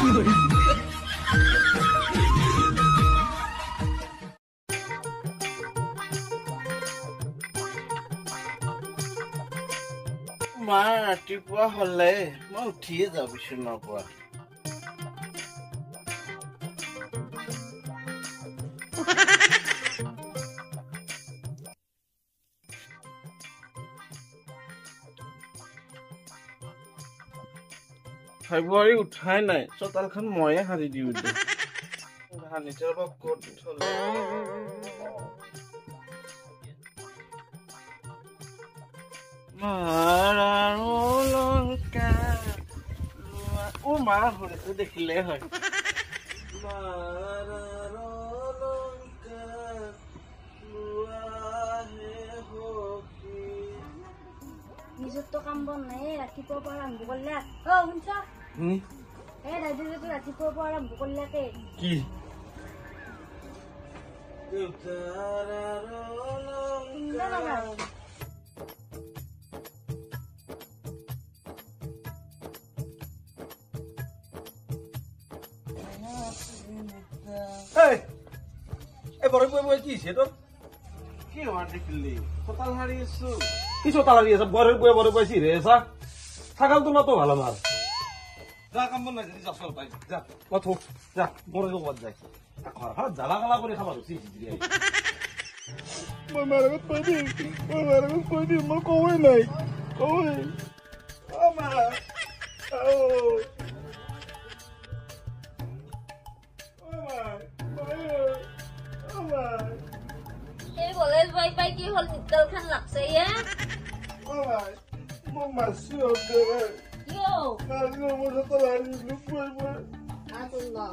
মা ৰাতিপুৱা হলে মই উঠিয়ে যাওঁ বিচনাৰ পৰা ফেব্ৰুৱাৰী উঠাই নাই চোতালখন ময়ে সাৰি দিওঁ হানিটাৰ পৰা ক'ত থলে মা ঘৰটো দেখিলে হয় নিজৰতো কাম বন নাই ৰাতিপুৱাৰ পৰা আৰম্ভ কৰিলে শুনছ ৰাতিপুৱাৰ পৰা আৰম্ভ কৰিলে কি কি হোৱা দেখিলি চোতাল হাৰি আছো কি চোতাল হাৰি আছে বৰে বৰে চিৰে আছা থাকাল তো নাতো ভাল আমার যা কাম বন নাই যদি যা চল পাই যা মাথো যা বরে জবাদ যাই ঘর ঘর জ্বালা গালা করে খাবার হচ্ছে মই মারগত কই দি মই কই নাই কই আমা কলেজ বাই বাই কি হল নিতল খান লাগছে মই মাছি হবে কিয় কালি মোৰ তো লাৰি লুক কই মই আতুল্লাহ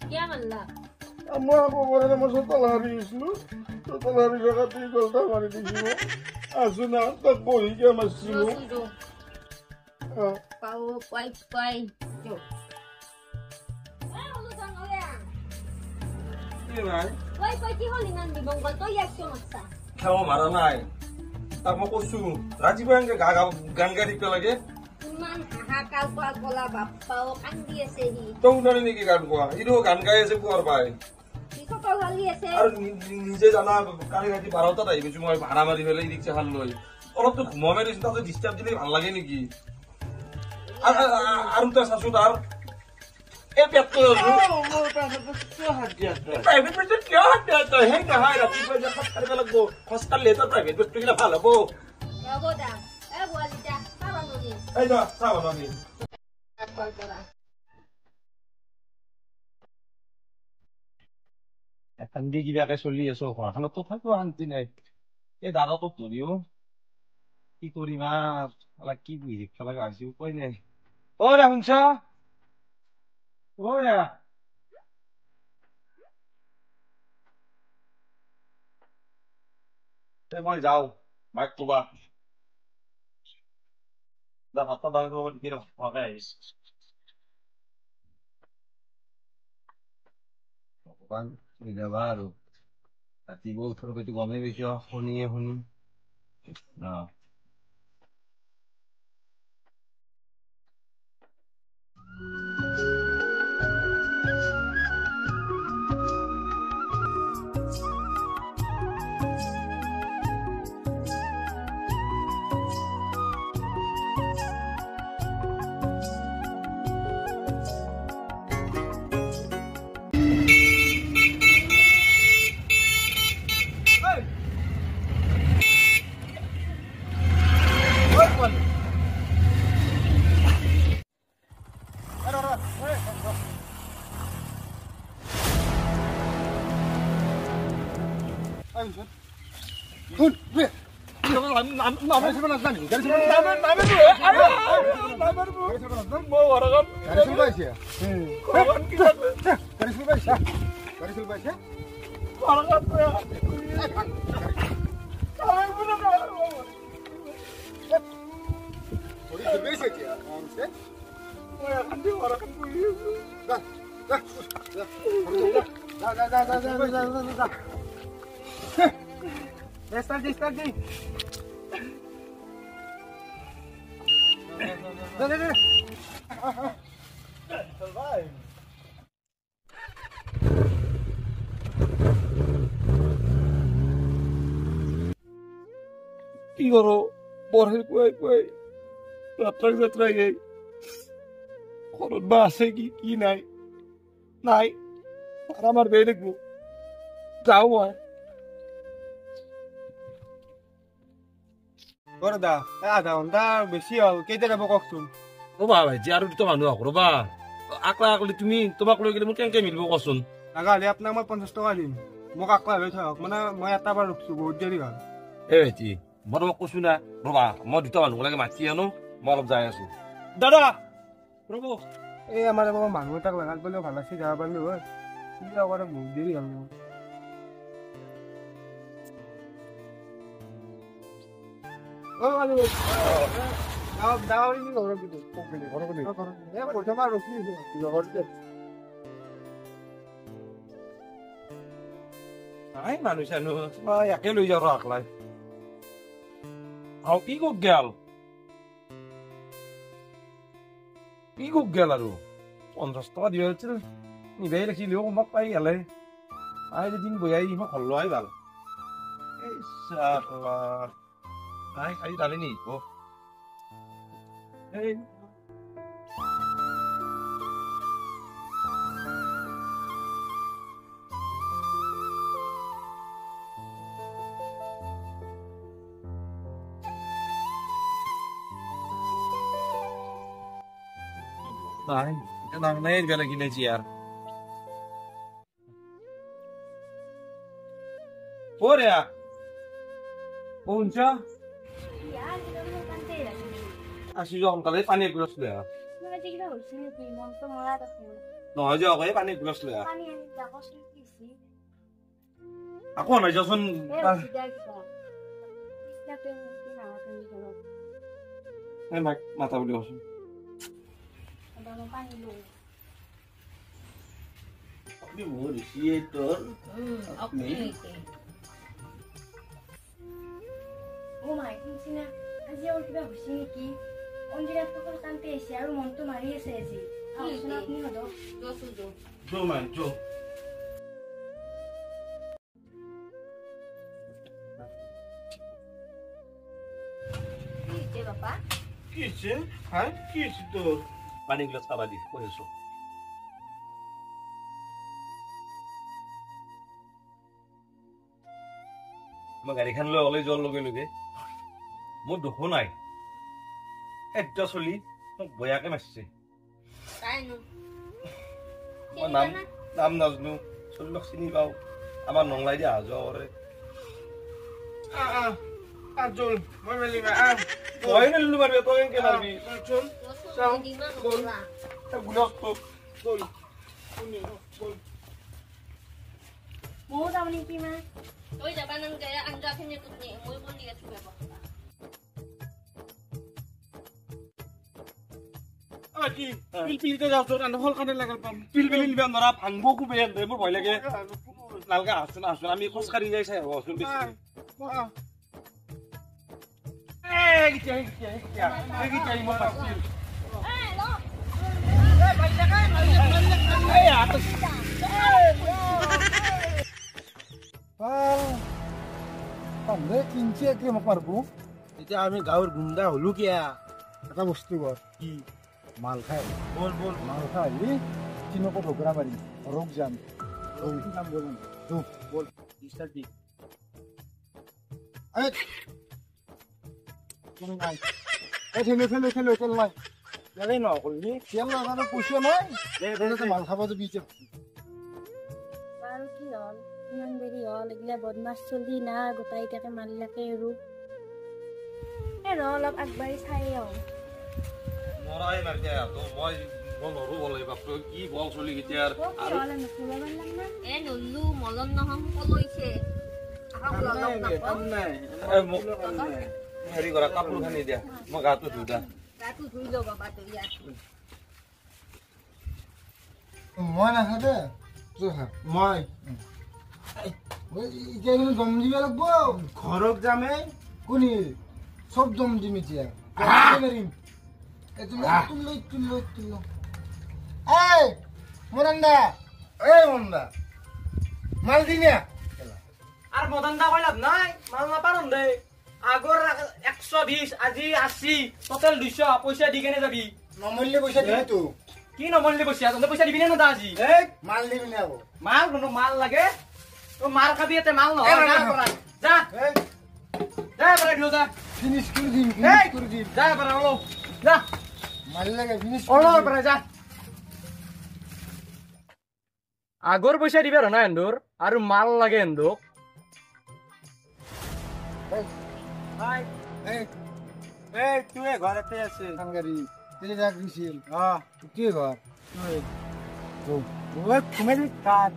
কিয়া মাল্লা মই আকৌ বৰে মই চোতাল হাৰিছিলো চোতাল হাৰি জগাতে গলটা মাৰি দিছিলো আছো না তাত বহিকে মাছিলো পাও পাই খাওয়া মাৰা নাই তাক মই কৈছো ৰাতিপুৱা এনেকে গান গাই থাকিব লাগে তই শুনানি নেকি গান গোৱা এইটো গান গাই আছে পোৱাৰ পাই আৰু নিজে জানা কালি ৰাতি 12টাত আহি গৈছো মই ভাড়া মাৰি পেলাই ৰিক্সা খান লৈ অলপতো ঘুমাই মাৰি তাতে ডিষ্টাৰ্ব দিলে ভাল লাগে নেকি আৰু তই চাচো তাৰ এই পেটটো প্ৰাইভেট বেটত কিয় হাত দিয়া তই সেই নহয় ৰাতিপুৱা যে খোজ কাঢ়িব লাগিব খোজ কাঢ়িলে তই প্ৰাইভেট বেটটো কিনা ভাল হ'ব এই যা চাহ বনাবি এখন দি কিবাকে চলি আছো ঘৰখনত তথাপিও শান্তি নাই এই দাদাটো ধৰিও কি কৰিম আৰু কি বুজি থাকিব লগা হৈছে উপায় নাই ৰা শুনছ মই যাওঁ বাইক কবা ভগৱান যাবা আৰু ৰাতিপুৱা উঠৰ পইটো গমেই পাইছ শুনিয়ে শুনি কি করো বরের কুয়াই কুয়াই যাত্রায় যাত্রায় যাই খরচ বা আছে কি কি নাই নাই আর আমার বেয়ে দেখবো যাও হয় দা আধা ঘন্টা বেছি হল কেইটা যাব কওকচোন ৰবা ভাইজি আৰু দুটা মানুহ আহক ৰবা আকলা আকলি তুমি তোমাক লৈ গেলে মোৰ কেনেকে মিলিব কচোন নাগালে আপোনাক মই 50 টকা দিম মোক আকলা লৈ থাকক মানে মই এটা বাৰ ৰখছো বহুত দেৰি হ'ল এ ভাইজি মই তোমাক কৈছো না ৰবা মই দুটা মানুহ লাগে মাতি আনো মই অলপ যাই আছো দাদা ৰব এই আমাৰ মানুহ এটাক লগাত গ'লেও ভাল আছে যাব পাৰিলো হয় কি আগতে বহুত দেৰি হ'ল মোৰ নাই মানুহ চানুহ একে লৈ যাওঁ আকলাই আৰু কি কক গেল কি কক গেল আৰু 50 টকা দিয়া হৈছিল নিবাই ৰাখিলেও মোক পাই গেলে আই দিন বয়াই মই ঘৰ লোৱাই ভাল এই চালা নাই খালি দালি নি এই নাই nang nay gala gina GR Porea Puncha Así yo con tal pani gross le Mana tigla hosil ni mon to mora ta se No yo ko pani gross le pani ani da ko si si Ako na jo son Ay mata uli oso Pani lu. Ini mau di theater. Okay. Oh my, sina. Aji awal kita husin ki. Onjira tukar kante esi aru monto mari esi esi. Ah, suna apni hodo. Jo. Jo man, jo. Kije papa? Kije? Hai, kije to. Pani glass খাবা দি কইছো মই গাড়ীখন লৈ অলে জল লগে লগে মোৰ দুখ নাই এটা চলি মোক বয়াকে মারছে তাইনো মই নাম নাজনো চলিক চিনি পাও আমার নংলাই দি আজো করে আজল মই মেলিবা কই নেলু মারবে তো কেনকে মারবি চল Sao đi mà ngồi là গুলক তো বল Mua đâu đi kia mà Tôi giờ ban ăn cái ăn ra thêm nhiều cực nhẹ mỗi con đi cái thùng কি পিলপিলকে যাও তোর আন হল কানে লাগাল পাম পিলপিল নিবে নরা ভাঙবো কো বেন দে মোর ভয় লাগে নালগা আসুন আসুন আমি খোঁজ কারি যাই চাই আসুন বেশি এই কি মো পাছি এতিয়া আমি গাঁৱৰ গুণ্ডা হলো কিয়া এটা বস্তু কৰ কি মাল খাই বল মাল খাই চিনকো ঢোকৰা মাৰি ৰক যাম নাম বলুন তো বল স্টার্ট দি এই কোন নাই এই খেলো চল নাই যাবে না কলনি তেল লাগানো পয়সা নাই দে তো মাল খাবা যাবি Baru ki hol ইমান দেৰি হল এগিলা বদমাছ চলি না গোটাই তাকে মাৰিলাকে আৰু অলপ আগবাঢ়ি চাই আহোঁ নৰাই মাৰি যায় তো মই নৰো বলে বাপ কি বল চলি গিয়া আৰু নুখুব পাৰলাম না এ নল্লু মলন নহম কলৈছে আহক ললক নাপাও হেৰি কৰা কাপোৰ খানি দিয়া মই গাটো ধুদা গাটো ধুই ল বাবা তই ইয়াত মই নাখা দে মই এতিয়া কিন্তু দম দিব লাগব ঘৰত যামে কোনি সব দম দিম এতিয়া মাৰিম মদনদা এই মদনদা মাল দিনে আর মদনদা কইলাম নাই মাল নাপারন দে আগর 120 আজি 80 টোটাল 200 পয়সা দি কেনে যাবি নমল্লে পয়সা দিবি তো কি নমললি পয়সা তোমরা পয়সা দিবি না দাজি এই মাল দিবি না ও মাল কোনো মাল লাগে তো মাল খাবি এতে মাল না যা এই যা বড় দিও যা ফিনিশ করে দিন এই করে দিন যা বড় হলো যা মাল লাগে ফিনিশ হলো বড় যা আগর পয়সা দিবে না এন্দুর আর মাল লাগে এন্দুক হাই এই তুই ঘরেতে আছে সাংগারি তুই রাখ দিছিল তুই ঘর তুই ও তুমি কাট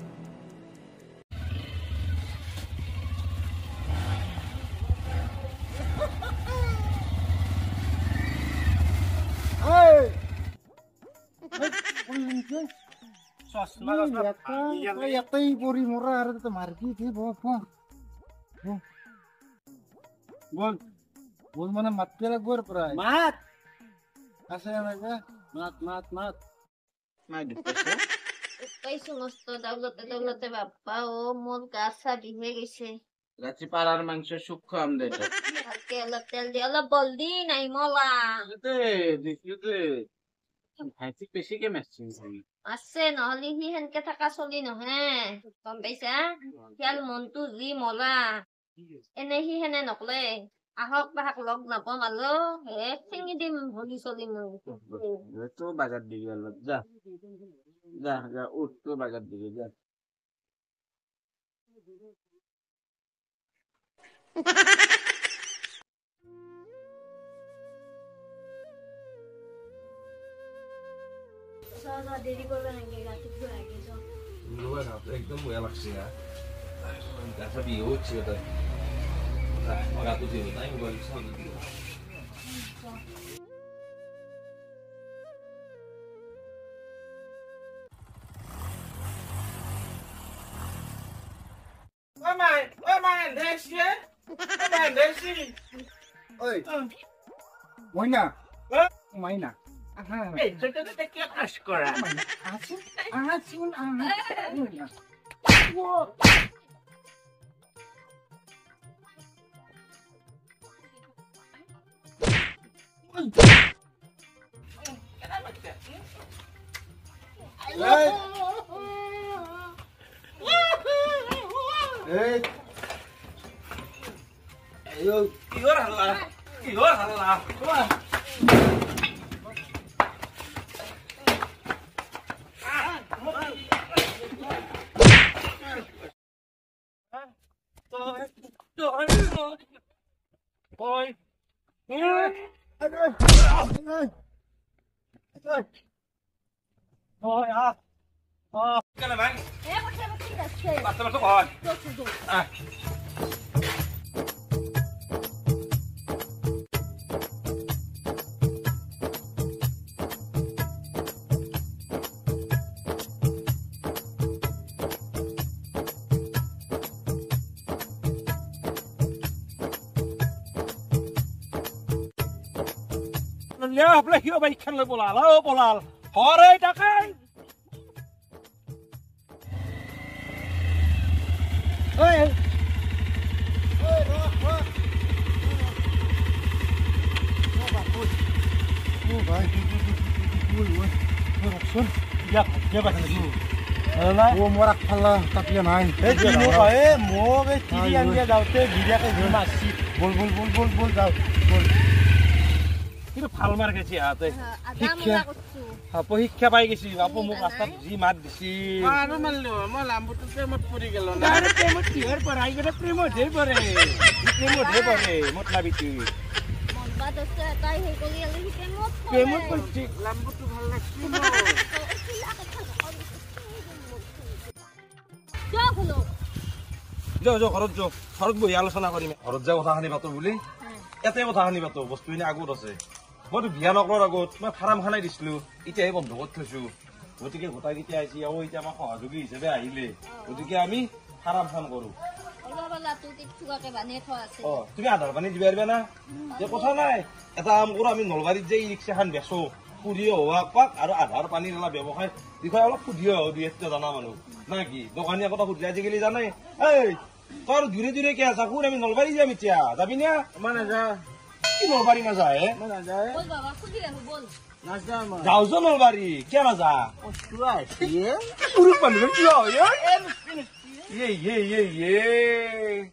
এতই পরি মোরা আর তো মার্কি থি বল বল মানে মাততে রাখবার প্রায় মাত আছে আমাকে মাত মাত মাত পাইছো মস্ত দৌলতে বাপ্পা ও মোর গা চা বিহে গেছে গাছি পাড়ার মাংস সূক্ষ্ম আমদে ভালকে অলপ তেল দি অলপ বল দি নাই মলা ভাইটি বেছিকে মেচিন আছে নহলে সি সেনকে থাকা চলি নহে গম পাইছা খেল মনটো যি মলা এনে সি সেনে নকলে আহক বাহাক লগ নাপাম আলো হে চিঙি দিম ভলি চলি মোৰ তো বাগাত দিবি অলপ যা যা যা উঠ তো বাগাত দিবি যা দেরি করবে নাকি রাতে একটু আগে যাও একদম ভয় লাগছে গাছা বিয়ে হচ্ছে ওটা রাতে দিব তাই মোবাইল সামনে দিব ওই মইনা মাইনা এই ছোট ছোট কি কাজ করা আসুন আসুন মইনা এই কিহৰ হাল্লা কেনে ভাই এ বসে বসে যাচ্ছে বাচ্চা বাচ্চা কয় আপনার হিও বাইক খেললে পলাল হরে টাকাই ওই ওই রক ও ভাই শুন কে বাকি ও মোরা খালা তাকিয়া নাই এই দিনো এ মোক এই তিরি আনিয়া যাওতে বিরাকে ঘুম আসছি বল বল বল বল বল যাও বল কিন্তু ভাল মার গেছি হাতে আদা মলা করছো পৰীক্ষা পাই গেছি বাপু মোক ৰাস্তাত যি মাত দিছি আৰু মানলো মই লাম্বুটো প্ৰেমত পৰি গেল না আৰে প্ৰেমত কিহৰ পৰা এইগতে প্ৰেমত হে পৰে মতলাবিটি মন বাদ আছে তাই হে কলি আলি প্ৰেমত কৰছি লাম্বুটো ভাল লাগছি যাও ঘৰত যাও ঘৰত বহি আলোচনা কৰিম ঘৰত যাই কথা শুনি পাতো বুলি এতে কথা শুনি পাতো বস্তুখিনি আগত আছে মইতো বিয়া নকৰাৰ আগত মই ফাৰ্ম খানাই দিছিলো এতিয়াহে বন্ধ কৰি থৈছো গতিকে গোটাইকেইটা আহিছে এতিয়া আমাৰ সহযোগী হিচাপে আহিলে গতিকে আমি ফাৰ্ম খান কৰো অলপ তোৰ শান্তিত থোৱাকে বান্ধি থোৱা আছে তুমি আধাৰ পানী দিব পাৰিবা না যে কথা নাই এটা কাম কৰো আমি নলবাৰীত যে ই ৰিক্সাখন বেচো ফুৰি হোৱা পাক আৰু আধাৰ পানীৰ অলপ ব্যৱসায় বিষয়ে অলপ সুধি আহো দুই এটা জানা মানুহ না কি দোকানীয়ে কথা সুধি আজিকালি জানাই এই তোৰ দূৰে দূৰে কি আছা শুন আমি নলবাৰী যাম এতিয়া যাবি না মানে যা কি নলবাৰী নাযায় মানে যায় বল বাবা খুলি আহো বল নাযা মই যাওছ নলবাৰী কিয় নাযা আইছিয়ে পুৰুষ মানুহ কিয় ইয়ে ইয়ে ইয়ে